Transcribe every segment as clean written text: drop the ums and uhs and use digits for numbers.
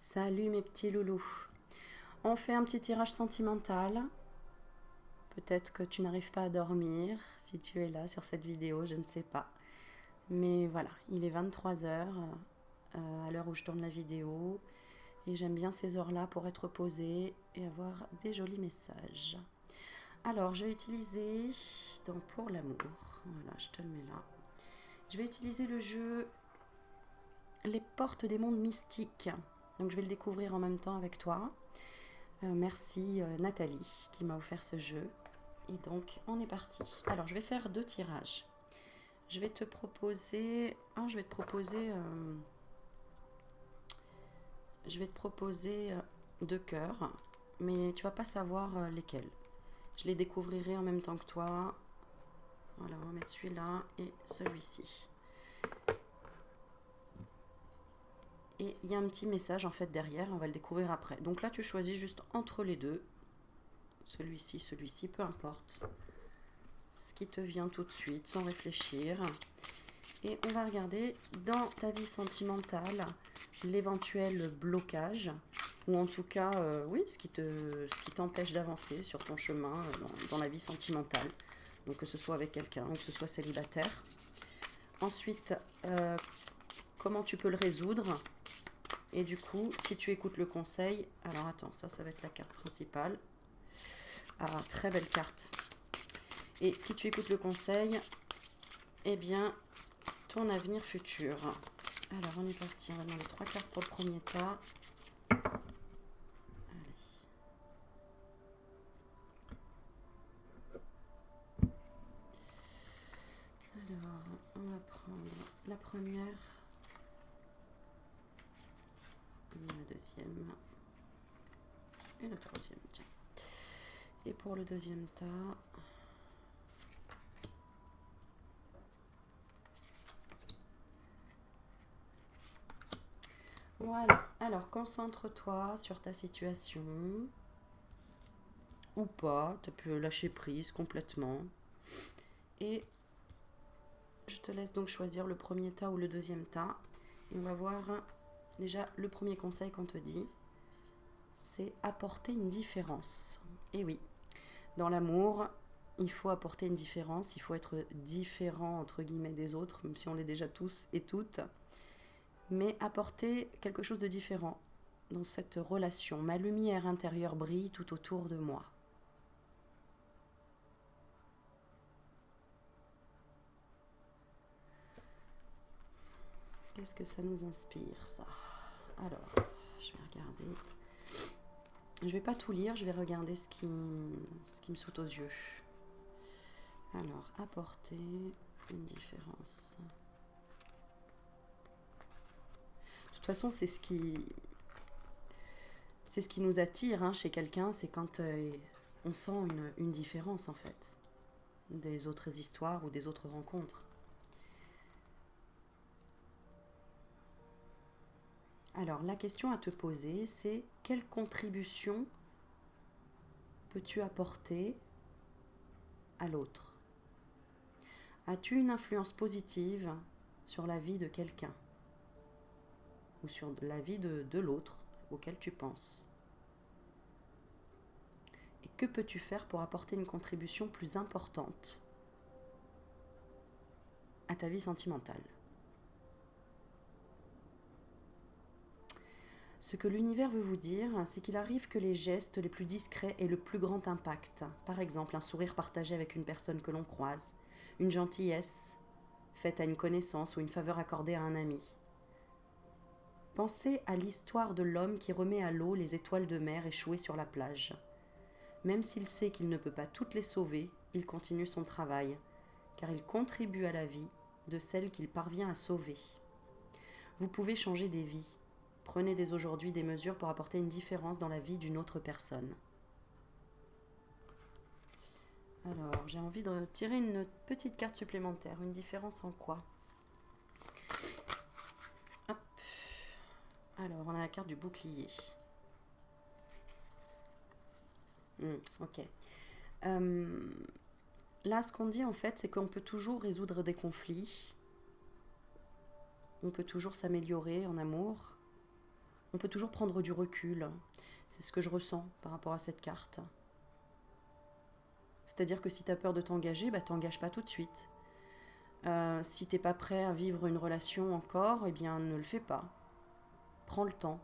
Salut mes petits loulous. On fait un petit tirage sentimental. Peut-être que tu n'arrives pas à dormir si tu es là sur cette vidéo, je ne sais pas. Mais voilà, il est 23 heures à l'heure où je tourne la vidéo. Et j'aime bien ces heures-là pour être posée et avoir des jolis messages. Alors, je vais utiliser, donc pour l'amour, voilà, je te le mets là. Je vais utiliser le jeu Les portes des mondes mystiques. Donc je vais le découvrir en même temps avec toi. Merci Nathalie qui m'a offert ce jeu. Et donc on est parti. Alors je vais faire 2 tirages. Je vais te proposer. Je vais te proposer 2 cœurs. Mais tu vas pas savoir lesquels. Je les découvrirai en même temps que toi. Voilà, on va mettre celui-là et celui-ci. Et il y a un petit message en fait derrière, on va le découvrir après. Donc là tu choisis juste entre les deux. Celui-ci, peu importe. Ce qui te vient tout de suite, sans réfléchir. Et on va regarder dans ta vie sentimentale l'éventuel blocage, ou en tout cas, oui, ce qui t'empêche d'avancer sur ton chemin dans la vie sentimentale. Donc que ce soit avec quelqu'un ou que ce soit célibataire. Ensuite, comment tu peux le résoudre. Et du coup, si tu écoutes le conseil, alors attends, ça va être la carte principale. Ah, très belle carte. Et si tu écoutes le conseil, eh bien, ton avenir futur. Alors, on est parti. On va demander 3 cartes pour le premier tas. Allez. Alors, on va prendre la première, la deuxième et la troisième. Tiens. Et pour le deuxième tas, voilà. Alors, concentre-toi sur ta situation. Ou pas, tu peux lâcher prise complètement. Et je te laisse donc choisir le premier tas ou le deuxième tas. Et on va voir déjà le premier conseil qu'on te dit. C'est apporter une différence. Et oui, dans l'amour, il faut apporter une différence. Il faut être différent entre guillemets des autres, même si on l'est déjà tous et toutes. Mais apporter quelque chose de différent dans cette relation. Ma lumière intérieure brille tout autour de moi. Qu'est-ce que ça nous inspire, ça? Alors, je vais regarder. Je ne vais pas tout lire, je vais regarder ce qui me saute aux yeux. Alors, apporter une différence. De toute façon, c'est ce qui nous attire chez quelqu'un, c'est quand on sent une différence en fait des autres histoires ou des autres rencontres. Alors, la question à te poser, c'est quelle contribution peux-tu apporter à l'autre? As-tu une influence positive sur la vie de quelqu'un ou sur la vie de l'autre auquel tu penses? Et que peux-tu faire pour apporter une contribution plus importante à ta vie sentimentale? Ce que l'univers veut vous dire, c'est qu'il arrive que les gestes les plus discrets aient le plus grand impact. Par exemple, un sourire partagé avec une personne que l'on croise, une gentillesse faite à une connaissance ou une faveur accordée à un ami. Pensez à l'histoire de l'homme qui remet à l'eau les étoiles de mer échouées sur la plage. Même s'il sait qu'il ne peut pas toutes les sauver, il continue son travail, car il contribue à la vie de celle qu'il parvient à sauver. Vous pouvez changer des vies. Prenez dès aujourd'hui des mesures pour apporter une différence dans la vie d'une autre personne. Alors, j'ai envie de tirer une petite carte supplémentaire. Une différence en quoi? Hop. Alors, on a la carte du bouclier. Ok. Là, ce qu'on dit en fait, c'est qu'on peut toujours résoudre des conflits. On peut toujours s'améliorer en amour. On peut toujours prendre du recul. C'est ce que je ressens par rapport à cette carte. C'est-à-dire que si tu as peur de t'engager, bah t'engages pas tout de suite. Si t'es pas prêt à vivre une relation encore, eh bien ne le fais pas. Prends le temps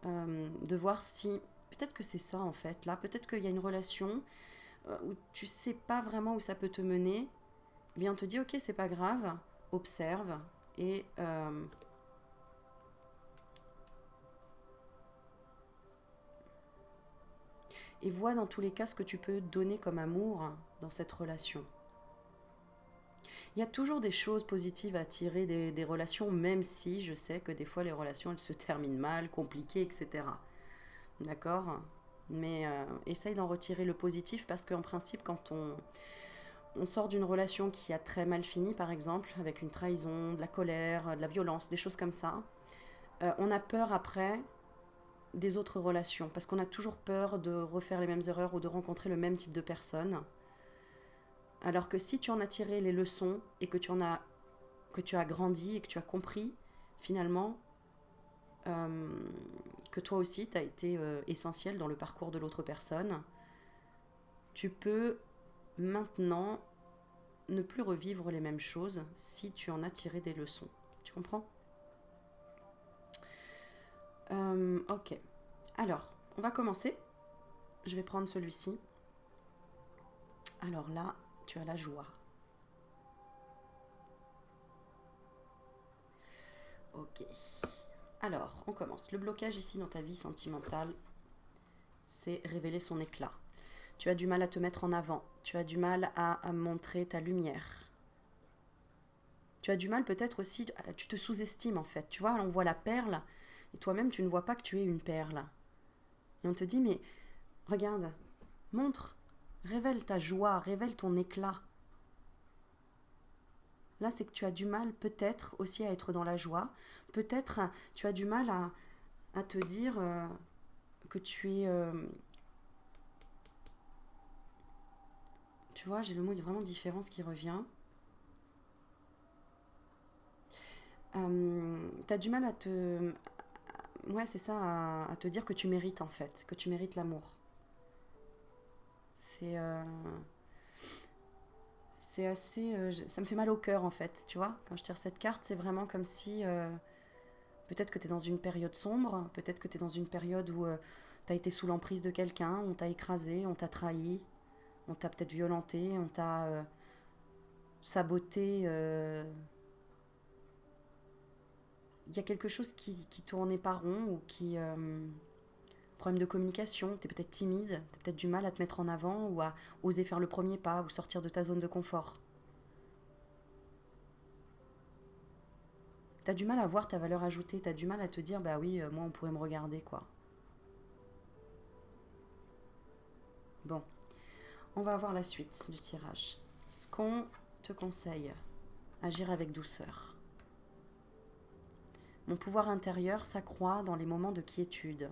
de voir si... Peut-être que c'est ça en fait, là. Peut-être qu'il y a une relation où tu sais pas vraiment où ça peut te mener. Eh bien on te dit ok, c'est pas grave, observe et... et vois dans tous les cas ce que tu peux donner comme amour dans cette relation. Il y a toujours des choses positives à tirer des relations, même si je sais que des fois les relations elles se terminent mal, compliquées, etc. D'accord? Mais essaye d'en retirer le positif parce qu'en principe, quand on sort d'une relation qui a très mal fini, par exemple, avec une trahison, de la colère, de la violence, des choses comme ça, on a peur après des autres relations parce qu'on a toujours peur de refaire les mêmes erreurs ou de rencontrer le même type de personne. Alors que si tu en as tiré les leçons et que tu as grandi et que tu as compris finalement que toi aussi tu as été essentiel dans le parcours de l'autre personne, tu peux maintenant ne plus revivre les mêmes choses si tu en as tiré des leçons. Tu comprends? Ok. Alors, on va commencer. Je vais prendre celui-ci. Alors là, tu as la joie. Ok. Alors, on commence. Le blocage ici dans ta vie sentimentale, c'est révéler son éclat. Tu as du mal à te mettre en avant. Tu as du mal à montrer ta lumière. Tu as du mal peut-être aussi, tu te sous-estimes en fait. Tu vois, on voit la perle et toi-même tu ne vois pas que tu es une perle. Et on te dit, mais regarde, montre, révèle ta joie, révèle ton éclat. Là, c'est que tu as du mal peut-être aussi à être dans la joie. Peut-être tu as du mal à te dire que tu es... tu vois, j'ai le mot vraiment différence qui revient. Tu as du mal à te... Ouais, c'est ça, à te dire que tu mérites en fait, que tu mérites l'amour. C'est... c'est assez... ça me fait mal au cœur en fait, tu vois. Quand je tire cette carte, c'est vraiment comme si... peut-être que tu es dans une période sombre, peut-être que tu es dans une période où tu as été sous l'emprise de quelqu'un, on t'a écrasé, on t'a trahi, on t'a peut-être violenté, on t'a saboté. Il y a quelque chose qui tournait pas rond ou qui... problème de communication, tu es peut-être timide, tu as peut-être du mal à te mettre en avant ou à oser faire le premier pas ou sortir de ta zone de confort. Tu as du mal à voir ta valeur ajoutée, tu as du mal à te dire, bah oui, moi on pourrait me regarder quoi. Bon, on va voir la suite du tirage. Ce qu'on te conseille, agir avec douceur. Mon pouvoir intérieur s'accroît dans les moments de quiétude.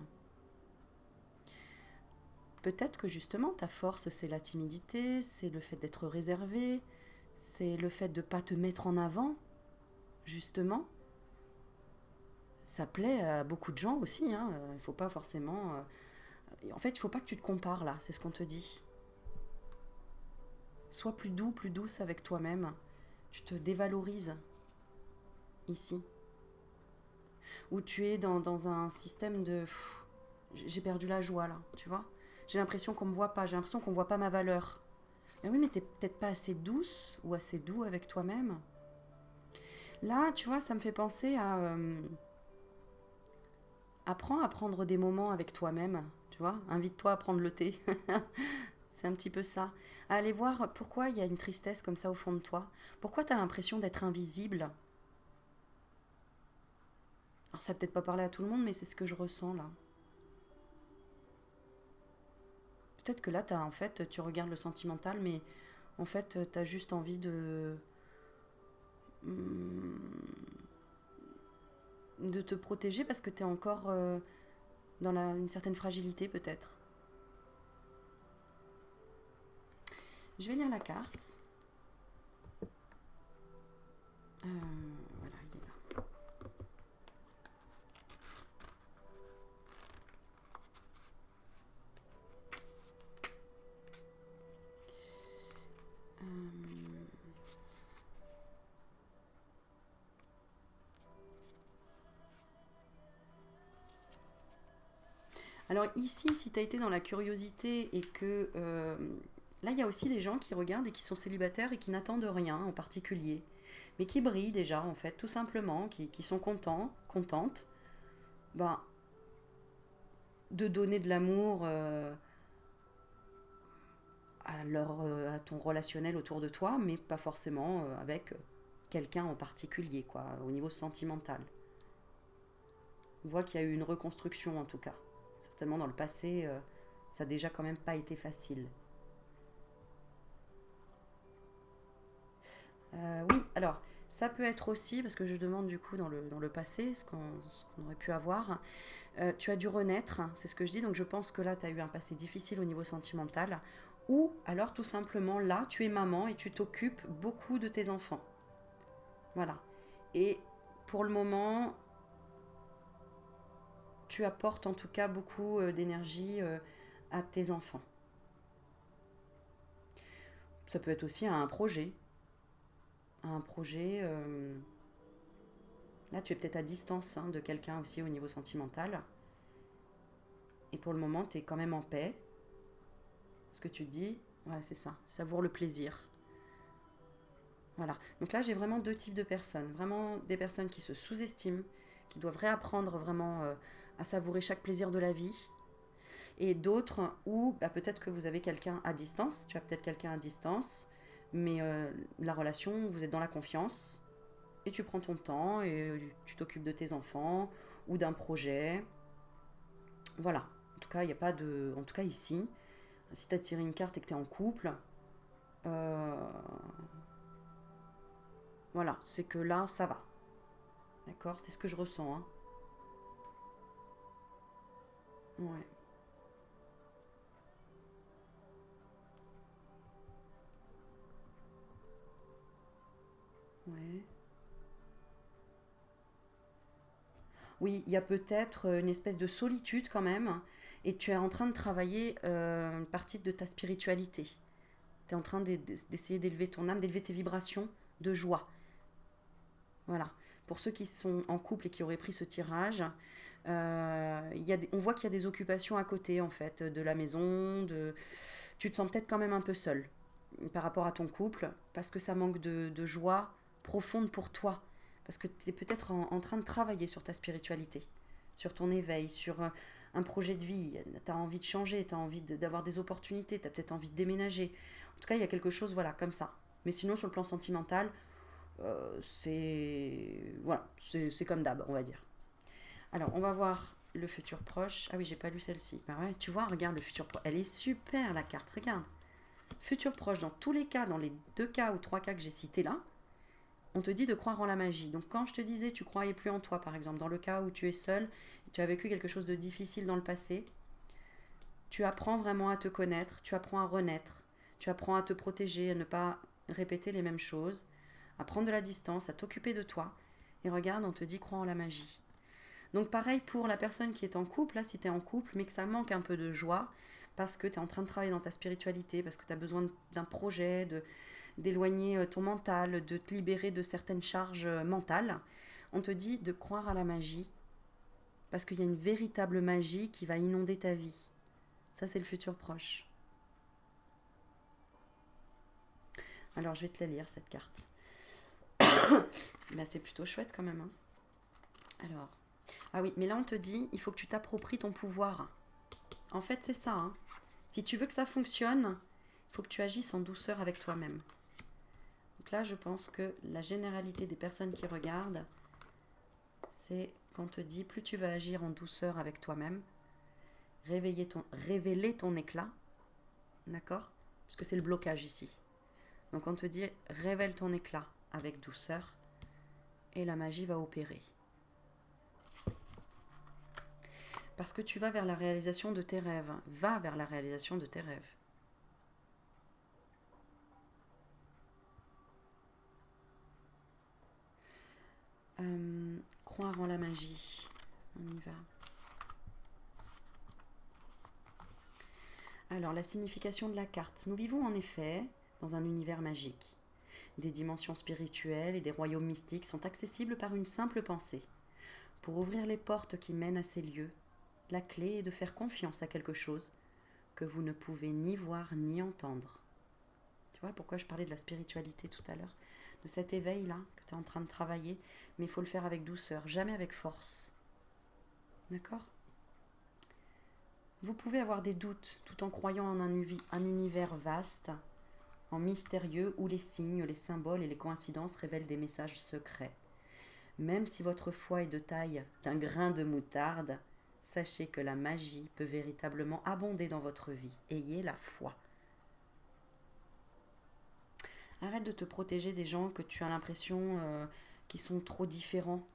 Peut-être que justement ta force c'est la timidité, c'est le fait d'être réservé, c'est le fait de ne pas te mettre en avant, justement. Ça plaît à beaucoup de gens aussi, hein. Il faut pas forcément... en fait, il faut pas que tu te compares là, c'est ce qu'on te dit. Sois plus doux, plus douce avec toi-même. Tu te dévalorises ici. Où tu es dans un système de... j'ai perdu la joie là, tu vois. J'ai l'impression qu'on me voit pas, j'ai l'impression qu'on voit pas ma valeur. Mais oui, mais t'es peut-être pas assez douce ou assez doux avec toi-même. Là, tu vois, ça me fait penser à... apprends à prendre des moments avec toi-même, tu vois. Invite-toi à prendre le thé. C'est un petit peu ça. À aller voir pourquoi il y a une tristesse comme ça au fond de toi. Pourquoi tu as l'impression d'être invisible. Alors ça peut-être pas parler à tout le monde, mais c'est ce que je ressens là. Peut-être que là, en fait, tu regardes le sentimental, mais en fait, tu as juste envie de te protéger parce que tu es encore dans une certaine fragilité peut-être. Je vais lire la carte. Voilà, il est là. Alors ici, si tu as été dans la curiosité et que... là, il y a aussi des gens qui regardent et qui sont célibataires et qui n'attendent rien en particulier, mais qui brillent déjà, en fait, tout simplement, qui sont contents, contentes, ben, de donner de l'amour à ton relationnel autour de toi, mais pas forcément avec quelqu'un en particulier, quoi, au niveau sentimental. On voit qu'il y a eu une reconstruction en tout cas. Certainement dans le passé, ça n'a déjà quand même pas été facile. Oui, alors ça peut être aussi, parce que je demande du coup dans le passé ce qu'on aurait pu avoir, tu as dû renaître, c'est ce que je dis, donc je pense que là tu as eu un passé difficile au niveau sentimental, ou alors tout simplement là tu es maman et tu t'occupes beaucoup de tes enfants. Voilà. Et pour le moment, tu apportes en tout cas beaucoup d'énergie à tes enfants. Ça peut être aussi un projet. Là, tu es peut-être à distance de quelqu'un aussi au niveau sentimental. Et pour le moment, tu es quand même en paix. Ce que tu te dis, voilà, c'est ça. Savoure le plaisir. Voilà. Donc là, j'ai vraiment deux types de personnes. Vraiment des personnes qui se sous-estiment, qui doivent réapprendre vraiment à savourer chaque plaisir de la vie. Et d'autres où bah, peut-être que vous avez quelqu'un à distance. Tu as peut-être quelqu'un à distance. Mais la relation, vous êtes dans la confiance. Et tu prends ton temps et tu t'occupes de tes enfants ou d'un projet. Voilà. En tout cas, il n'y a pas de. En tout cas, ici, si tu as tiré une carte et que tu es en couple, euh, voilà, c'est que là, ça va. D'accord. C'est ce que je ressens. Hein. Ouais. Ouais. Oui, il y a peut-être une espèce de solitude quand même. Et tu es en train de travailler une partie de ta spiritualité. Tu es en train d'essayer d'élever ton âme, d'élever tes vibrations de joie. Voilà. Pour ceux qui sont en couple et qui auraient pris ce tirage, on voit qu'il y a des occupations à côté, en fait, de la maison. Tu te sens peut-être quand même un peu seul par rapport à ton couple, parce que ça manque de joie profonde pour toi. Parce que tu es peut-être en train de travailler sur ta spiritualité, sur ton éveil, sur un projet de vie. Tu as envie de changer, tu as envie d'avoir des opportunités, tu as peut-être envie de déménager. En tout cas, il y a quelque chose, voilà, comme ça. Mais sinon, sur le plan sentimental, c'est comme d'hab, on va dire. Alors, on va voir le futur proche. Ah oui, j'ai pas lu celle-ci. Bah ouais, tu vois, regarde le futur proche. Elle est super la carte, regarde. Futur proche, dans tous les cas, dans les deux cas ou trois cas que j'ai cités là, on te dit de croire en la magie. Donc quand je te disais tu croyais plus en toi, par exemple, dans le cas où tu es seul, tu as vécu quelque chose de difficile dans le passé, tu apprends vraiment à te connaître, tu apprends à renaître, tu apprends à te protéger, à ne pas répéter les mêmes choses, à prendre de la distance, à t'occuper de toi. Et regarde, on te dit crois en la magie. Donc pareil pour la personne qui est en couple, là si tu es en couple, mais que ça manque un peu de joie, parce que tu es en train de travailler dans ta spiritualité, parce que tu as besoin d'un projet, d'éloigner ton mental, de te libérer de certaines charges mentales, on te dit de croire à la magie, parce qu'il y a une véritable magie qui va inonder ta vie. Ça, c'est le futur proche. Alors, je vais te la lire, cette carte. Mais c'est plutôt chouette quand même. Hein. Alors, ah oui, mais là, on te dit, il faut que tu t'appropries ton pouvoir. En fait, c'est ça. Hein. Si tu veux que ça fonctionne, il faut que tu agisses en douceur avec toi-même. Donc là, je pense que la généralité des personnes qui regardent, c'est qu'on te dit, plus tu vas agir en douceur avec toi-même, révéler ton éclat, d'accord? Parce que c'est le blocage ici. Donc on te dit, révèle ton éclat avec douceur et la magie va opérer. Parce que tu vas vers la réalisation de tes rêves. Va vers la réalisation de tes rêves. Croire en la magie. On y va. Alors, la signification de la carte. Nous vivons en effet dans un univers magique. Des dimensions spirituelles et des royaumes mystiques sont accessibles par une simple pensée. Pour ouvrir les portes qui mènent à ces lieux, La clé est de faire confiance à quelque chose que vous ne pouvez ni voir ni entendre. Tu vois pourquoi je parlais de la spiritualité tout à l'heure, de cet éveil-là que tu es en train de travailler, mais il faut le faire avec douceur, jamais avec force. D'accord ? Vous pouvez avoir des doutes tout en croyant en un univers vaste, en mystérieux, où les signes, les symboles et les coïncidences révèlent des messages secrets. Même si votre foi est de taille d'un grain de moutarde, sachez que la magie peut véritablement abonder dans votre vie. Ayez la foi. Arrête de te protéger des gens que tu as l'impression qui sont trop différents.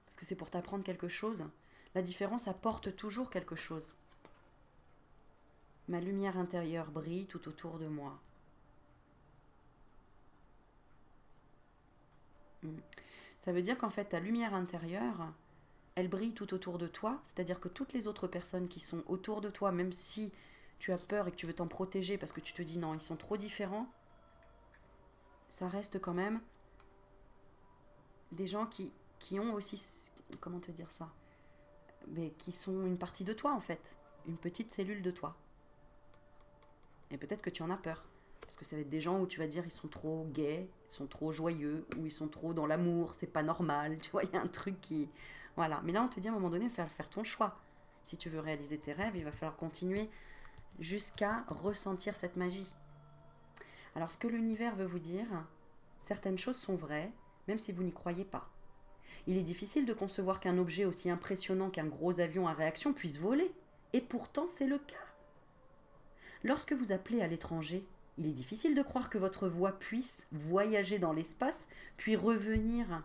Parce que c'est pour t'apprendre quelque chose. La différence apporte toujours quelque chose. Ma lumière intérieure brille tout autour de moi. Ça veut dire qu'en fait, ta lumière intérieure, elle brille tout autour de toi. C'est-à-dire que toutes les autres personnes qui sont autour de toi, même si tu as peur et que tu veux t'en protéger parce que tu te dis non, ils sont trop différents, ça reste quand même des gens qui ont aussi, comment te dire ça, mais qui sont une partie de toi en fait, une petite cellule de toi. Et peut-être que tu en as peur. Parce que ça va être des gens où tu vas dire ils sont trop gais, ils sont trop joyeux, ou ils sont trop dans l'amour, c'est pas normal, tu vois, il y a un truc qui... Voilà, mais là on te dit à un moment donné, il va falloir faire ton choix. Si tu veux réaliser tes rêves, il va falloir continuer jusqu'à ressentir cette magie. Alors ce que l'univers veut vous dire, certaines choses sont vraies, même si vous n'y croyez pas. Il est difficile de concevoir qu'un objet aussi impressionnant qu'un gros avion à réaction puisse voler. Et pourtant c'est le cas. Lorsque vous appelez à l'étranger, il est difficile de croire que votre voix puisse voyager dans l'espace, puis revenir.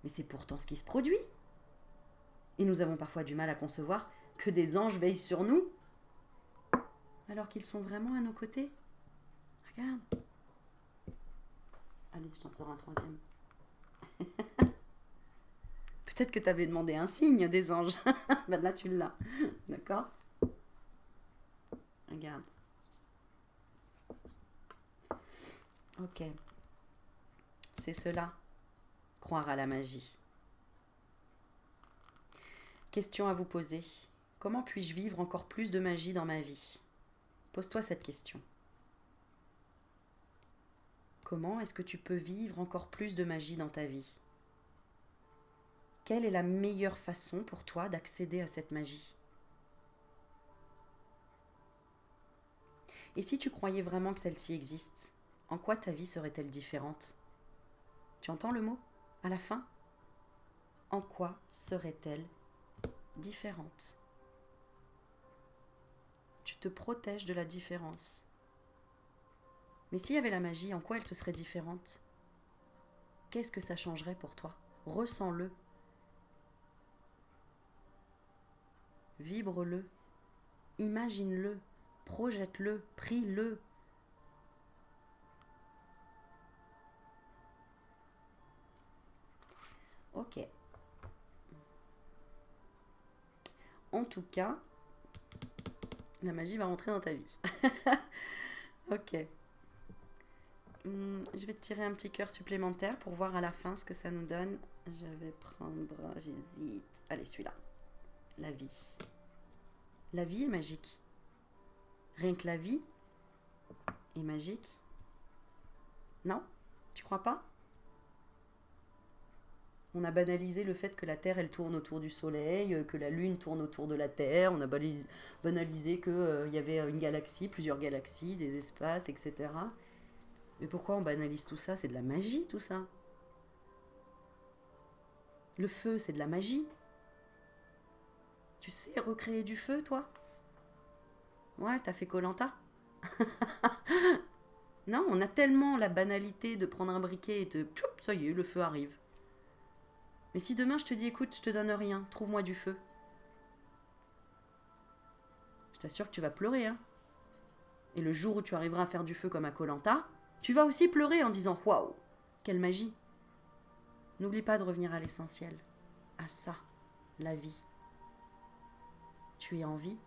Mais c'est pourtant ce qui se produit. Et nous avons parfois du mal à concevoir que des anges veillent sur nous, alors qu'ils sont vraiment à nos côtés. Regarde. Allez, je t'en sors un troisième. Peut-être que tu avais demandé un signe des anges. Ben là, tu l'as. D'accord ? Regarde. Ok. C'est cela, croire à la magie. Question à vous poser. Comment puis-je vivre encore plus de magie dans ma vie ? Pose-toi cette question. Comment est-ce que tu peux vivre encore plus de magie dans ta vie ? Quelle est la meilleure façon pour toi d'accéder à cette magie ? Et si tu croyais vraiment que celle-ci existe, en quoi ta vie serait-elle différente ? Tu entends le mot ? À la fin ? En quoi serait-elle différente ? Tu te protèges de la différence. Mais s'il y avait la magie, en quoi elle te serait différente ? Qu'est-ce que ça changerait pour toi ? Ressens-le. Vibre-le. Imagine-le. Projette-le. Prie-le. Ok. En tout cas, la magie va rentrer dans ta vie. Ok. Je vais te tirer un petit cœur supplémentaire pour voir à la fin ce que ça nous donne. Je vais prendre... J'hésite. Allez, celui-là. La vie. La vie est magique. Rien que la vie est magique. Non ? Tu crois pas ? On a banalisé le fait que la Terre, elle tourne autour du Soleil, que la Lune tourne autour de la Terre. On a banalisé qu'il y avait une galaxie, plusieurs galaxies, des espaces, etc. Mais pourquoi on banalise tout ça ? C'est de la magie, tout ça. Le feu, c'est de la magie. Tu sais recréer du feu, toi ? Ouais, t'as fait koh Non, on a tellement la banalité de prendre un briquet et de... Tchoup, ça y est, le feu arrive. Mais si demain je te dis, écoute, je te donne rien, trouve-moi du feu. Je t'assure que tu vas pleurer, hein. Et le jour où tu arriveras à faire du feu comme à koh Lanta, tu vas aussi pleurer en disant, waouh, quelle magie. N'oublie pas de revenir à l'essentiel, à ça, la vie. Tu es en vie,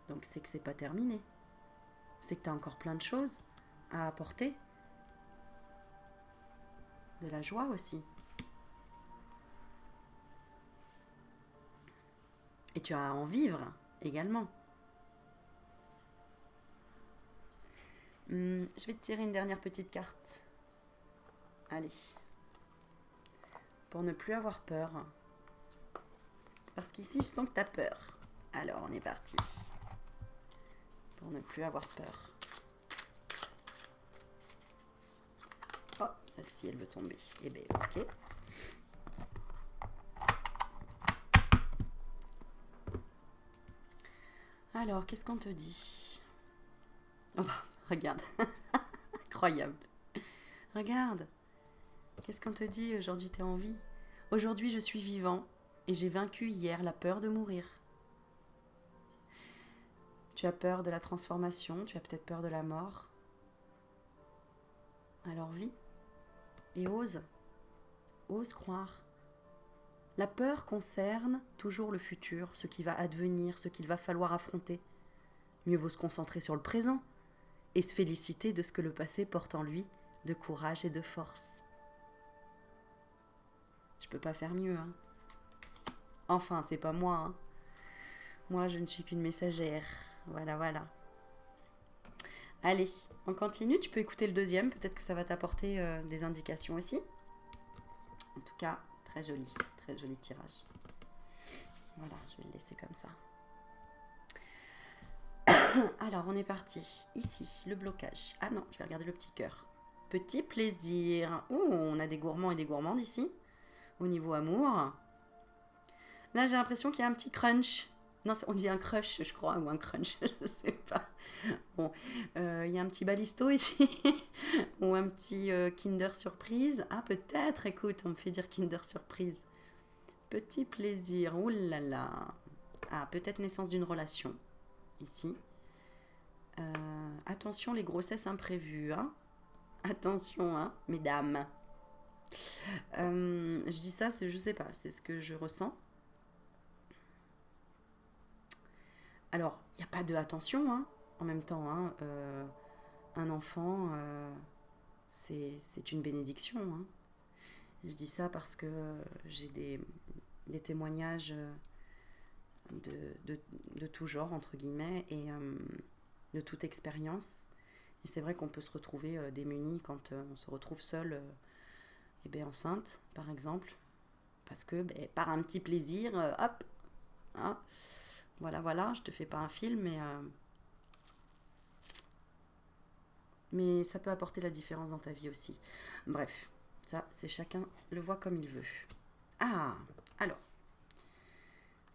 donc c'est que c'est pas terminé. C'est que tu as encore plein de choses à apporter. De la joie aussi. Et tu as à en vivre également. Je vais te tirer une dernière petite carte. Allez. Pour ne plus avoir peur. Parce qu'ici, je sens que tu as peur. Alors, on est parti. Pour ne plus avoir peur. Oh, celle-ci, elle veut tomber. Eh bien, ok. Alors, qu'est-ce qu'on te dit? Oh, regarde. Incroyable. Regarde. Qu'est-ce qu'on te dit? Aujourd'hui, tu es en vie. Aujourd'hui, je suis vivant et j'ai vaincu hier la peur de mourir. Tu as peur de la transformation, tu as peut-être peur de la mort. Alors vis et ose. Ose croire. La peur concerne toujours le futur, ce qui va advenir, ce qu'il va falloir affronter. Mieux vaut se concentrer sur le présent et se féliciter de ce que le passé porte en lui, de courage et de force. Je peux pas faire mieux, hein. Enfin, c'est pas moi, hein. Moi, je ne suis qu'une messagère. Voilà, voilà. Allez, on continue. Tu peux écouter le deuxième. Peut-être que ça va t'apporter des indications aussi. En tout cas, très joli tirage. Voilà, je vais le laisser comme ça. Alors, on est parti. Ici, le blocage. Ah non, je vais regarder le petit cœur. Petit plaisir. Oh, on a des gourmands et des gourmandes ici. Au niveau amour. Là, j'ai l'impression qu'il y a un petit crunch. Non, on dit un crush, je crois, ou un crunch, je sais pas. Bon, il y a un petit balisto ici, ou un petit Kinder Surprise. Ah, peut-être, écoute, on me fait dire Kinder Surprise. Petit plaisir, oulala. Ah, peut-être naissance d'une relation, ici. Attention, les grossesses imprévues, hein. Attention, hein, mesdames. Je dis ça, je sais pas, c'est ce que je ressens. Alors, il n'y a pas de attention, hein, en même temps. Hein, un enfant, c'est une bénédiction. Hein. Je dis ça parce que j'ai des témoignages de tout genre, entre guillemets, et de toute expérience. Et c'est vrai qu'on peut se retrouver démuni quand on se retrouve seul et bien enceinte, par exemple. Parce que par un petit plaisir, hop, hein, voilà, je te fais pas un film, mais ça peut apporter la différence dans ta vie aussi. Bref, ça, c'est chacun le voit comme il veut. Ah, alors,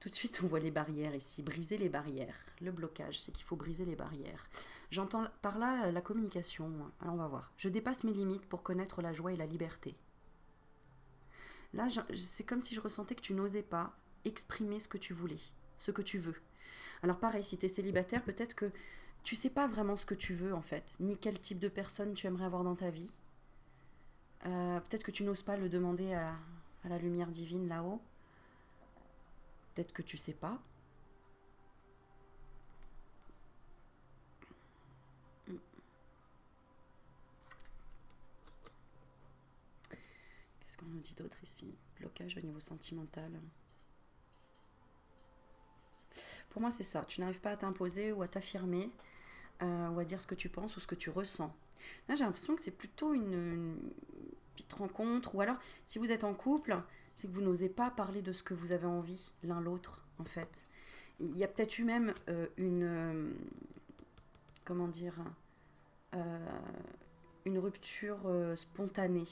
tout de suite, on voit les barrières ici, briser les barrières. Le blocage, c'est qu'il faut briser les barrières. J'entends par là la communication. Alors, on va voir. Je dépasse mes limites pour connaître la joie et la liberté. Là, c'est comme si je ressentais que tu n'osais pas exprimer ce que tu voulais, ce que tu veux. Alors pareil, si tu es célibataire, peut-être que tu sais pas vraiment ce que tu veux en fait, ni quel type de personne tu aimerais avoir dans ta vie. Peut-être que tu n'oses pas le demander à la lumière divine là-haut. Peut-être que tu sais pas. Qu'est-ce qu'on nous dit d'autre ici? Blocage au niveau sentimental. Pour moi, c'est ça. Tu n'arrives pas à t'imposer ou à t'affirmer, ou à dire ce que tu penses ou ce que tu ressens. Là, j'ai l'impression que c'est plutôt une petite rencontre. Ou alors, si vous êtes en couple, c'est que vous n'osez pas parler de ce que vous avez envie l'un l'autre, en fait. Il y a peut-être eu même comment dire, une rupture spontanée,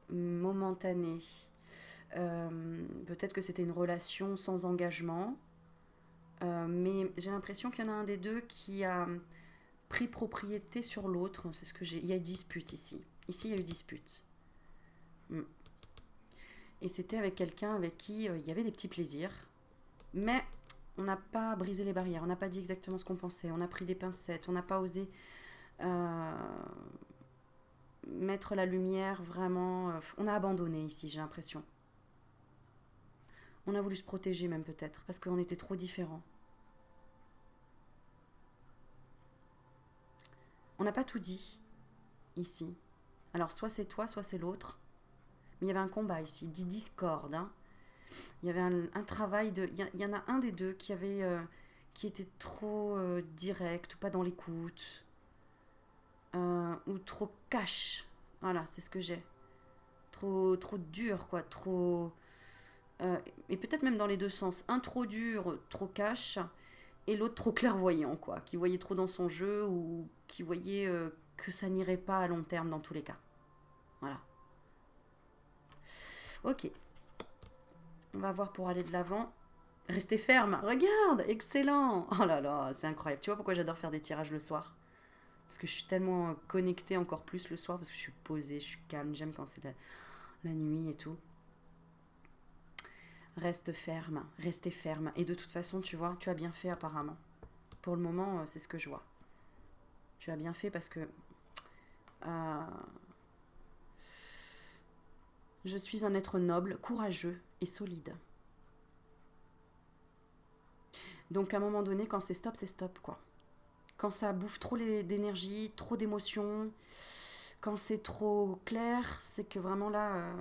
momentanée. Peut-être que c'était une relation sans engagement. Mais j'ai l'impression qu'il y en a un des deux qui a pris propriété sur l'autre. C'est ce que j'ai. Il y a dispute ici. Ici, il y a eu dispute. Et c'était avec quelqu'un avec qui il y avait des petits plaisirs. Mais on n'a pas brisé les barrières. On n'a pas dit exactement ce qu'on pensait. On a pris des pincettes. On n'a pas osé mettre la lumière vraiment. On a abandonné ici, j'ai l'impression. On a voulu se protéger même peut-être. Parce qu'on était trop différents. On n'a pas tout dit ici. Alors soit c'est toi, soit c'est l'autre. Mais il y avait un combat ici, dit discorde. Hein. Il y avait un travail de... Il y en a un des deux qui avait... qui était trop direct, ou pas dans l'écoute, ou trop cash. Voilà, c'est ce que j'ai. Trop dur, quoi. Trop... et peut-être même dans les deux sens. Un trop dur, trop cash, et l'autre trop clairvoyant, quoi. Qui voyait trop dans son jeu, ou qui voyait que ça n'irait pas à long terme dans tous les cas. Voilà. Ok. On va voir pour aller de l'avant. Restez ferme. Regarde, excellent. Oh là là, c'est incroyable. Tu vois pourquoi j'adore faire des tirages le soir? Parce que je suis tellement connectée encore plus le soir, parce que je suis posée, je suis calme. J'aime quand c'est la nuit et tout. Reste ferme, restez ferme. Et de toute façon, tu vois, tu as bien fait apparemment. Pour le moment, c'est ce que je vois. Tu as bien fait parce que je suis un être noble, courageux et solide. Donc à un moment donné, quand c'est stop, quoi. Quand ça bouffe trop d'énergie, trop d'émotions, quand c'est trop clair, c'est que vraiment là,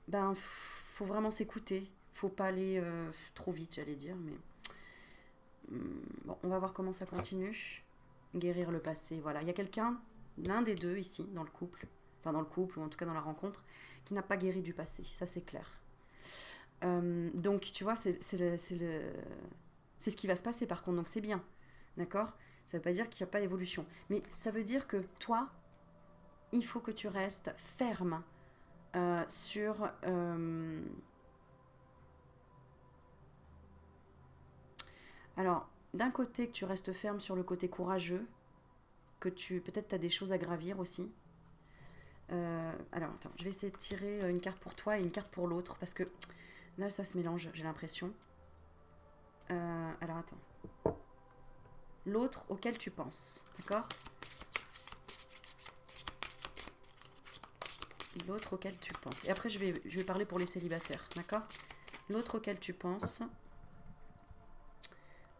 ben, faut vraiment s'écouter. Faut pas aller trop vite, j'allais dire, mais... Bon, on va voir comment ça continue. Guérir le passé, voilà. Il y a quelqu'un, l'un des deux ici, dans le couple, enfin dans le couple, ou en tout cas dans la rencontre, qui n'a pas guéri du passé, ça c'est clair. Donc, tu vois, c'est ce qui va se passer par contre, donc c'est bien, d'accord? Ça veut pas dire qu'il n'y a pas d'évolution, mais ça veut dire que toi, il faut que tu restes ferme sur... Alors, d'un côté, que tu restes ferme sur le côté courageux, que peut-être tu as des choses à gravir aussi. Alors, attends, je vais essayer de tirer une carte pour toi et une carte pour l'autre, parce que là, ça se mélange, j'ai l'impression. Alors, attends. L'autre auquel tu penses, d'accord? L'autre auquel tu penses. Et après, je vais parler pour les célibataires, d'accord? L'autre auquel tu penses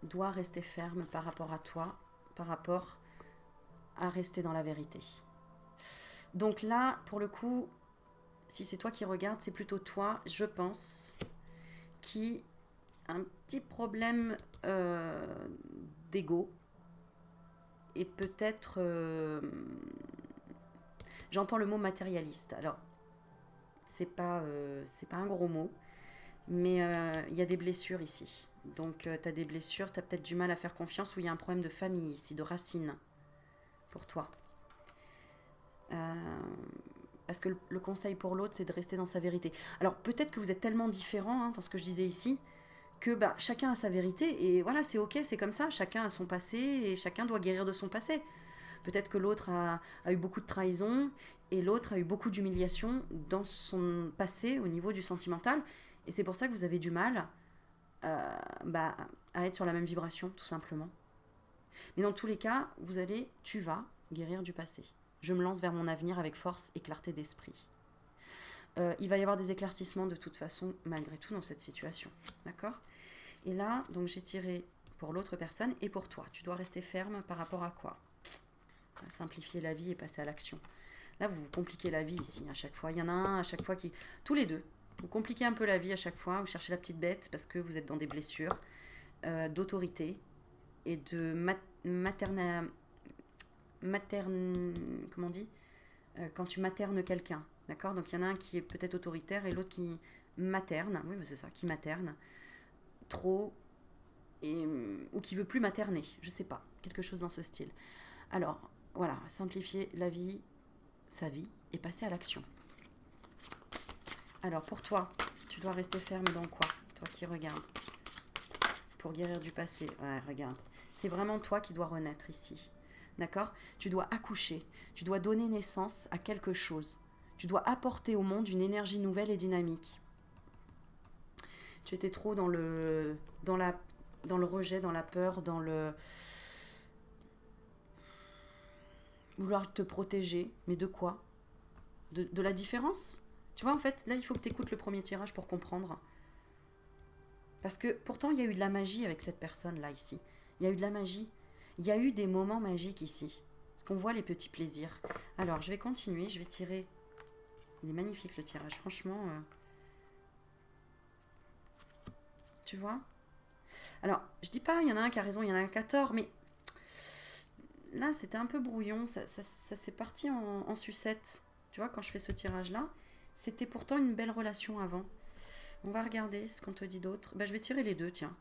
doit rester ferme par rapport à toi, par rapport à rester dans la vérité. Donc là, pour le coup, si c'est toi qui regardes, c'est plutôt toi, je pense, qui a un petit problème d'ego. Et peut-être... j'entends le mot matérialiste. Alors, c'est pas un gros mot, mais il y a des blessures ici. Donc, tu as des blessures, tu as peut-être du mal à faire confiance, ou il y a un problème de famille ici, de racines, pour toi. Parce que le conseil pour l'autre, c'est de rester dans sa vérité. Alors, peut-être que vous êtes tellement différents, dans ce que je disais ici, que chacun a sa vérité, et voilà, c'est ok, c'est comme ça, chacun a son passé, et chacun doit guérir de son passé. Peut-être que l'autre a eu beaucoup de trahison, et l'autre a eu beaucoup d'humiliation dans son passé au niveau du sentimental, et c'est pour ça que vous avez du mal à être sur la même vibration, tout simplement. Mais dans tous les cas, tu vas guérir du passé. Je me lance vers mon avenir avec force et clarté d'esprit. Il va y avoir des éclaircissements de toute façon, malgré tout, dans cette situation. D'accord? Et là, donc j'ai tiré pour l'autre personne et pour toi. Tu dois rester ferme par rapport à quoi? Simplifier la vie et passer à l'action. Là, vous vous compliquez la vie ici à chaque fois. Il y en a un à chaque fois qui... Tous les deux. Vous compliquez un peu la vie à chaque fois. Vous cherchez la petite bête parce que vous êtes dans des blessures d'autorité et de comment on dit, quand tu maternes quelqu'un, d'accord? Donc il y en a un qui est peut-être autoritaire et l'autre qui materne, oui c'est ça, qui materne trop, ou qui veut plus materner, je sais pas, quelque chose dans ce style. Alors voilà, simplifier la vie, sa vie, et passer à l'action. Alors pour toi, tu dois rester ferme dans quoi? Toi qui regardes, pour guérir du passé, ouais regarde, c'est vraiment toi qui dois renaître ici. D'accord? Tu dois accoucher, tu dois donner naissance à quelque chose. Tu dois apporter au monde une énergie nouvelle et dynamique. Tu étais trop dans le rejet, dans la peur, dans le vouloir te protéger. Mais de quoi? De la différence? Tu vois, en fait, là, il faut que tu écoutes le premier tirage pour comprendre. Parce que pourtant, il y a eu de la magie avec cette personne-là, ici. Il y a eu de la magie. Il y a eu des moments magiques ici. Parce qu'on voit les petits plaisirs. Alors, je vais continuer. Je vais tirer Il est magnifique le tirage, franchement. Tu vois? Alors, je dis pas, il y en a un qui a raison, il y en a un qui a tort, mais là, c'était un peu brouillon, ça s'est parti en sucette. Tu vois, quand je fais ce tirage-là, c'était pourtant une belle relation avant. On va regarder ce qu'on te dit d'autre. Ben, je vais tirer les deux, tiens.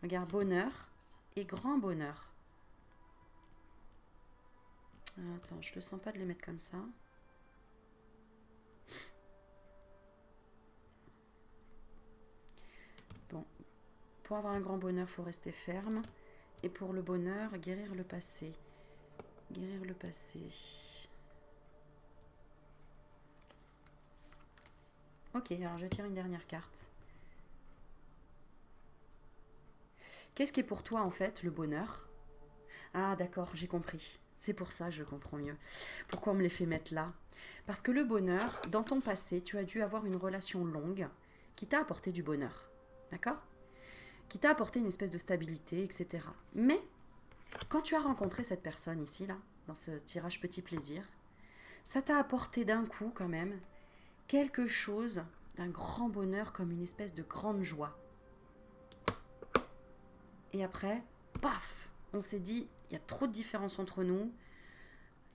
Regarde, bonheur et grand bonheur. Attends, je le sens pas de les mettre comme ça. Bon, pour avoir un grand bonheur, il faut rester ferme. Et pour le bonheur, guérir le passé. Guérir le passé. Ok, alors je tire une dernière carte. Qu'est-ce qui est pour toi en fait le bonheur? Ah d'accord, j'ai compris. C'est pour ça que je comprends mieux. Pourquoi on me les fait mettre là? Parce que le bonheur, dans ton passé, tu as dû avoir une relation longue qui t'a apporté du bonheur. D'accord? Qui t'a apporté une espèce de stabilité, etc. Mais, quand tu as rencontré cette personne ici, là, dans ce tirage petit plaisir, ça t'a apporté d'un coup quand même quelque chose d'un grand bonheur comme une espèce de grande joie. Et après, paf, on s'est dit, il y a trop de différences entre nous.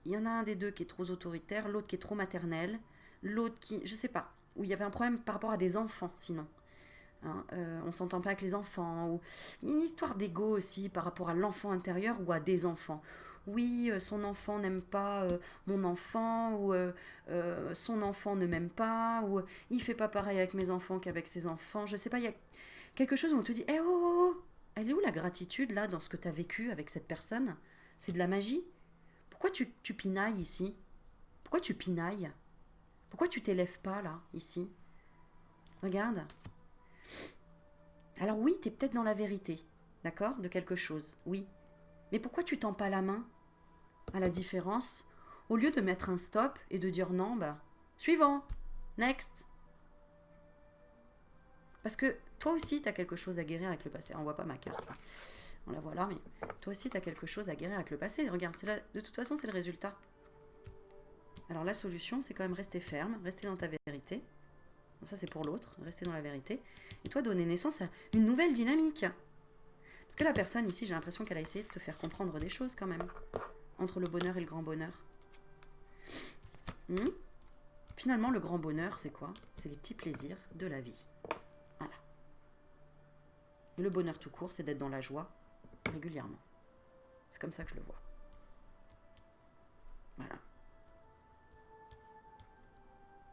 Il y en a un des deux qui est trop autoritaire, l'autre qui est trop maternel, l'autre qui, je sais pas, où il y avait un problème par rapport à des enfants sinon. Hein, on s'entend pas avec les enfants. Ou... Il y a une histoire d'ego aussi par rapport à l'enfant intérieur ou à des enfants. Oui, son enfant n'aime pas mon enfant, ou son enfant ne m'aime pas, ou il fait pas pareil avec mes enfants qu'avec ses enfants. Je sais pas, il y a quelque chose où on te dit, eh oh, oh, oh, elle est où la gratitude là dans ce que tu as vécu avec cette personne? C'est de la magie? Pourquoi tu pinailles ici? Pourquoi tu pinailles? Pourquoi tu t'élèves pas là, ici? Regarde. Alors oui, tu es peut-être dans la vérité, d'accord, de quelque chose, oui. Mais pourquoi tu tends pas la main à la différence au lieu de mettre un stop et de dire non, bah, suivant, next. Parce que toi aussi, tu as quelque chose à guérir avec le passé. On voit pas ma carte là. On la voit là, mais toi aussi, tu as quelque chose à guérir avec le passé. Regarde, de toute façon, c'est le résultat. Alors la solution, c'est quand même rester ferme, rester dans ta vérité. Ça, c'est pour l'autre, rester dans la vérité. Et toi, donner naissance à une nouvelle dynamique. Parce que la personne ici, j'ai l'impression qu'elle a essayé de te faire comprendre des choses quand même. Entre le bonheur et le grand bonheur. Finalement, le grand bonheur, c'est quoi? C'est les petits plaisirs de la vie. Voilà. Et le bonheur tout court, c'est d'être dans la joie régulièrement. C'est comme ça que je le vois. Voilà.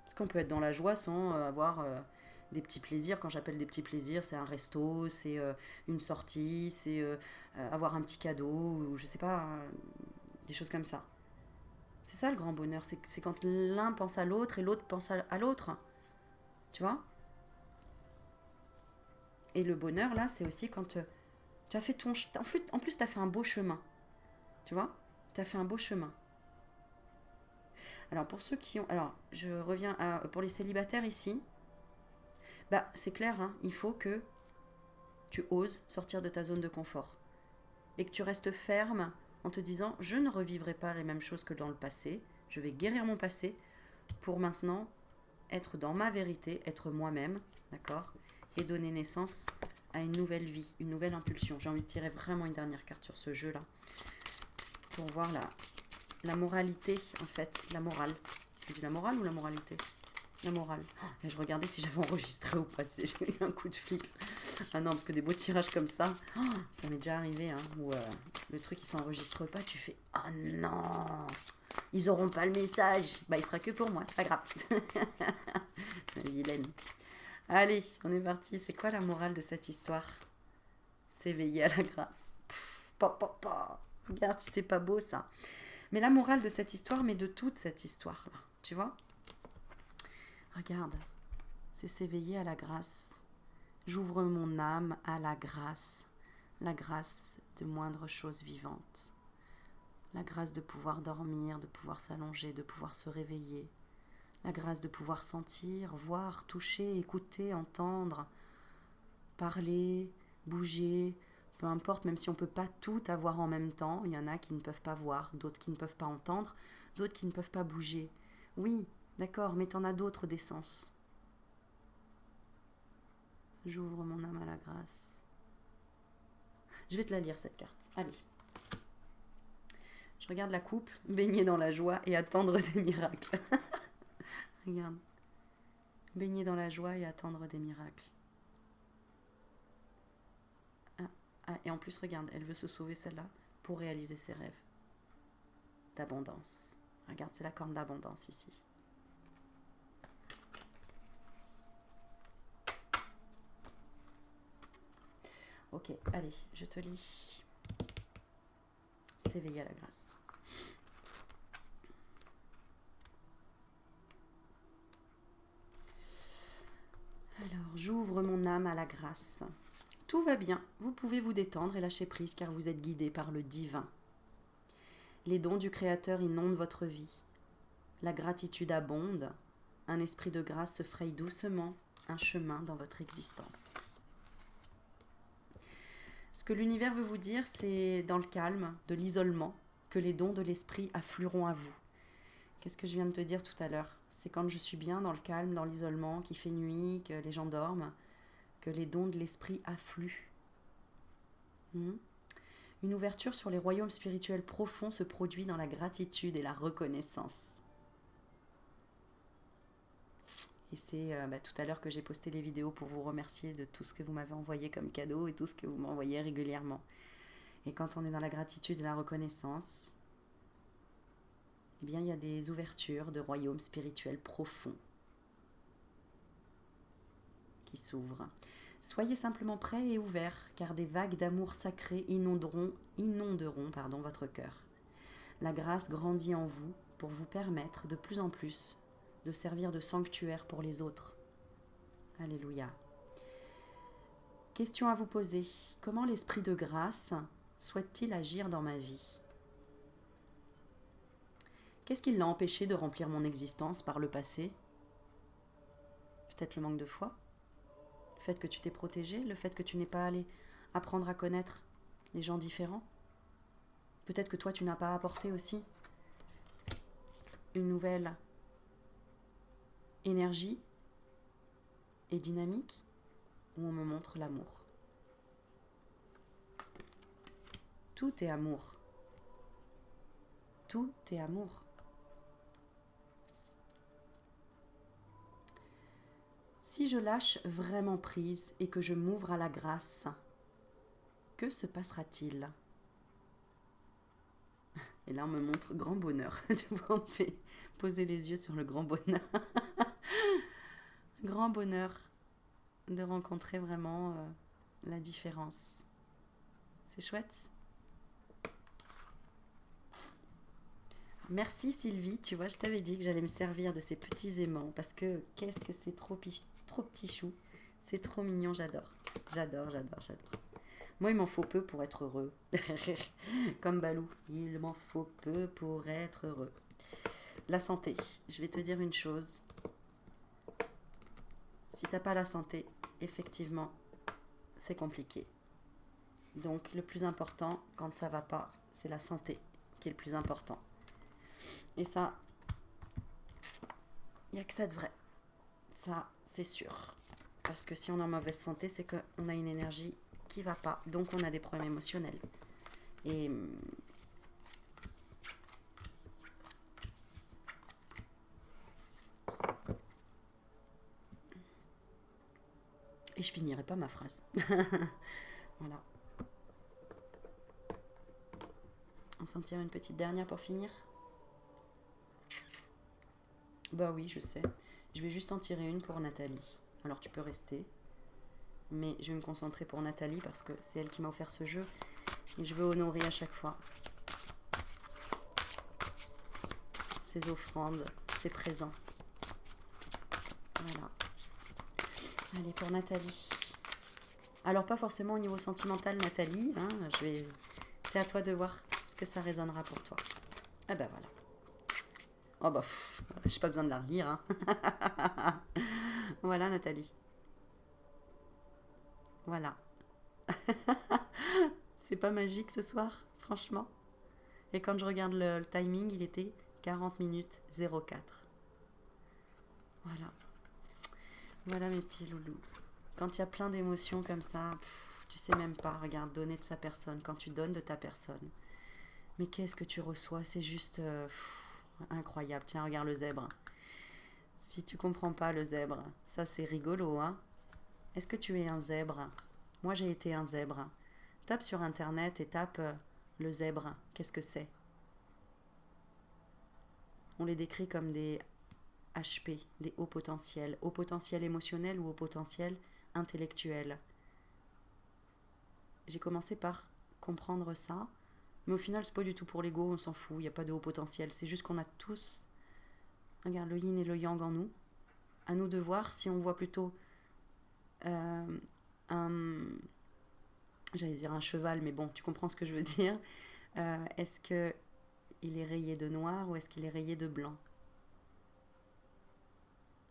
Parce qu'on peut être dans la joie sans avoir des petits plaisirs. Quand j'appelle des petits plaisirs, c'est un resto, c'est une sortie, c'est avoir un petit cadeau, ou je sais pas, des choses comme ça. C'est ça le grand bonheur, c'est quand l'un pense à l'autre et l'autre pense à l'autre. Tu vois? Et le bonheur, là, c'est aussi quand tu as fait ton... En plus, tu as fait un beau chemin. Tu vois? Tu as fait un beau chemin. Alors, pour ceux qui ont... Alors, je reviens pour les célibataires ici. Bah, c'est clair, hein, il faut que tu oses sortir de ta zone de confort. Et que tu restes ferme en te disant, je ne revivrai pas les mêmes choses que dans le passé. Je vais guérir mon passé pour maintenant être dans ma vérité, être moi-même, d'accord? Et donner naissance à une nouvelle vie, une nouvelle impulsion. J'ai envie de tirer vraiment une dernière carte sur ce jeu-là. Pour voir la moralité, en fait, la morale. Tu dis la morale ou la moralité? La morale. Et je regardais si j'avais enregistré ou pas. Tu sais, j'ai eu un coup de flip. Ah non, parce que des beaux tirages comme ça, ça m'est déjà arrivé, hein, où le truc il s'enregistre pas, tu fais oh non, ils auront pas le message. Bah, il sera que pour moi, c'est pas grave. Vilaine. Allez, on est parti. C'est quoi la morale de cette histoire? S'éveiller à la grâce. Regarde si c'est pas beau ça. Mais la morale de cette histoire, mais de toute cette histoire-là, tu vois? Regarde, c'est s'éveiller à la grâce. J'ouvre mon âme à la grâce de moindres choses vivantes. La grâce de pouvoir dormir, de pouvoir s'allonger, de pouvoir se réveiller. La grâce de pouvoir sentir, voir, toucher, écouter, entendre, parler, bouger, peu importe, même si on ne peut pas tout avoir en même temps. Il y en a qui ne peuvent pas voir, d'autres qui ne peuvent pas entendre, d'autres qui ne peuvent pas bouger. Oui, D'accord, mais t'en as d'autres d'essence. J'ouvre mon âme à la grâce. Je vais te la lire cette carte. Allez. Je regarde la coupe, baigner dans la joie et attendre des miracles. Regarde. Baigner dans la joie et attendre des miracles. Et en plus, regarde, elle veut se sauver celle-là pour réaliser ses rêves d'abondance. Regarde, c'est la corne d'abondance ici. Ok, allez, je te lis. S'éveiller à la grâce. Alors, j'ouvre mon âme à la grâce. Tout va bien, vous pouvez vous détendre et lâcher prise car vous êtes guidé par le divin. Les dons du Créateur inondent votre vie. La gratitude abonde. Un esprit de grâce se fraye doucement un chemin dans votre existence. Ce que l'univers veut vous dire, c'est dans le calme, de l'isolement, que les dons de l'esprit afflueront à vous. Qu'est-ce que je viens de te dire tout à l'heure? C'est quand je suis bien dans le calme, dans l'isolement, qu'il fait nuit, que les gens dorment, que les dons de l'esprit affluent. Une ouverture sur les royaumes spirituels profonds se produit dans la gratitude et la reconnaissance. Et c'est tout à l'heure que j'ai posté les vidéos pour vous remercier de tout ce que vous m'avez envoyé comme cadeau et tout ce que vous m'envoyez régulièrement. Et quand on est dans la gratitude et la reconnaissance, eh bien, il y a des ouvertures de royaumes spirituels profonds qui s'ouvrent. Soyez simplement prêts et ouverts, car des vagues d'amour sacré inonderont votre cœur. La grâce grandit en vous pour vous permettre de plus en plus de servir de sanctuaire pour les autres. Alléluia. Question à vous poser. Comment l'esprit de grâce souhaite-t-il agir dans ma vie? Qu'est-ce qui l'a empêché de remplir mon existence par le passé? Peut-être le manque de foi? Le fait que tu t'es protégé? Le fait que tu n'es pas allé apprendre à connaître les gens différents? Peut-être que toi, tu n'as pas apporté aussi une nouvelle énergie et dynamique où on me montre l'amour. Tout est amour. Tout est amour. Si je lâche vraiment prise et que je m'ouvre à la grâce, que se passera-t-il? Et là, on me montre grand bonheur. Tu vois, on me fait poser les yeux sur le grand bonheur. Grand bonheur de rencontrer vraiment la différence. C'est chouette. Merci Sylvie, tu vois, je t'avais dit que j'allais me servir de ces petits aimants parce que qu'est-ce que c'est trop petit chou. C'est trop mignon, j'adore. J'adore. Moi, il m'en faut peu pour être heureux. Comme Balou, il m'en faut peu pour être heureux. La santé, je vais te dire une chose. Si t'as pas la santé, effectivement, c'est compliqué. Donc, le plus important, quand ça va pas, c'est la santé qui est le plus important. Et ça, il n'y a que ça de vrai. Ça, c'est sûr. Parce que si on est en mauvaise santé, c'est qu'on a une énergie qui va pas. Donc, on a des problèmes émotionnels. Et je finirai pas ma phrase. Voilà. On s'en tire une petite dernière pour finir? Bah oui, je sais. Je vais juste en tirer une pour Nathalie. Alors tu peux rester. Mais je vais me concentrer pour Nathalie parce que c'est elle qui m'a offert ce jeu. Et je veux honorer à chaque fois ses offrandes, ses présents. Voilà. Allez, pour Nathalie. Alors pas forcément au niveau sentimental, Nathalie. Hein, c'est à toi de voir ce que ça résonnera pour toi. Ah ben voilà. Oh bah, j'ai pas besoin de la relire. Hein. Voilà, Nathalie. Voilà. C'est pas magique ce soir, franchement. Et quand je regarde le timing, il était 40 minutes 04. Voilà. Voilà mes petits loulous. Quand il y a plein d'émotions comme ça, tu sais même pas, regarde, donner de sa personne, quand tu donnes de ta personne. Mais qu'est-ce que tu reçois? C'est juste incroyable. Tiens, regarde le zèbre. Si tu comprends pas le zèbre, ça c'est rigolo, hein? Est-ce que tu es un zèbre? Moi j'ai été un zèbre. Tape sur internet et tape le zèbre. Qu'est-ce que c'est? On les décrit comme des HP, des hauts potentiel émotionnel ou hauts potentiel intellectuel. J'ai commencé par comprendre ça, mais au final c'est pas du tout pour l'ego, on s'en fout, il n'y a pas de haut potentiel, c'est juste qu'on a tous, regarde, le yin et le yang en nous, à nous de voir si on voit plutôt un, j'allais dire un cheval, mais bon, tu comprends ce que je veux dire, est-ce que il est rayé de noir ou est-ce qu'il est rayé de blanc?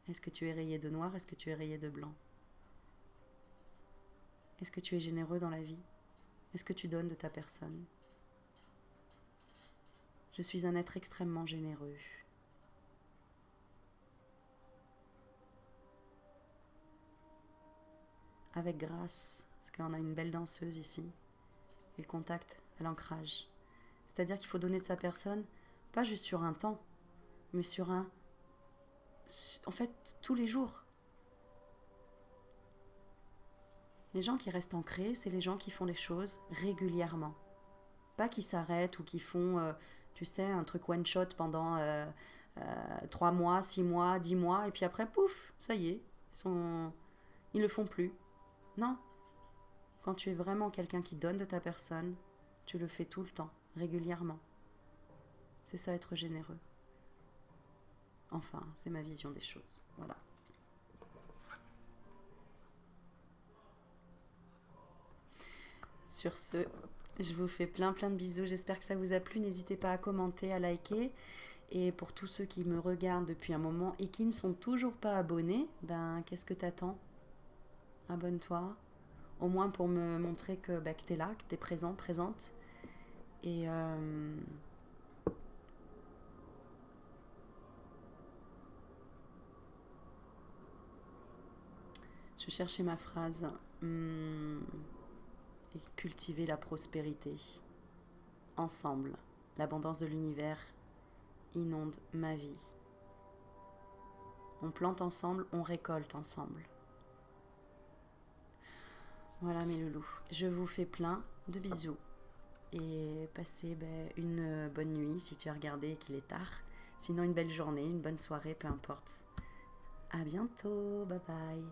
Est-ce que tu es rayé de noir? Est-ce que tu es rayé de blanc? Est-ce que tu es généreux dans la vie? Est-ce que tu donnes de ta personne? Je suis un être extrêmement généreux. Avec grâce, parce qu'on a une belle danseuse ici, et le contact à l'ancrage. C'est-à-dire qu'il faut donner de sa personne, pas juste sur un temps, mais sur un... En fait, tous les jours. Les gens qui restent ancrés, c'est les gens qui font les choses régulièrement. Pas qui s'arrêtent ou qui font, tu sais, un truc one-shot pendant 3 mois, 6 mois, 10 mois, et puis après, pouf, ça y est, ils le font plus. Non. Quand tu es vraiment quelqu'un qui donne de ta personne, tu le fais tout le temps, régulièrement. C'est ça être généreux. Enfin, c'est ma vision des choses. Voilà. Sur ce, je vous fais plein de bisous. J'espère que ça vous a plu. N'hésitez pas à commenter, à liker. Et pour tous ceux qui me regardent depuis un moment et qui ne sont toujours pas abonnés, ben qu'est-ce que t'attends? Abonne-toi. Au moins pour me montrer que t'es là, que t'es présent, présente. Et je cherchais ma phrase. Et cultiver la prospérité. Ensemble, l'abondance de l'univers inonde ma vie. On plante ensemble, on récolte ensemble. Voilà mes loulous. Je vous fais plein de bisous. Et passez une bonne nuit si tu as regardé et qu'il est tard. Sinon une belle journée, une bonne soirée, peu importe. À bientôt, bye bye.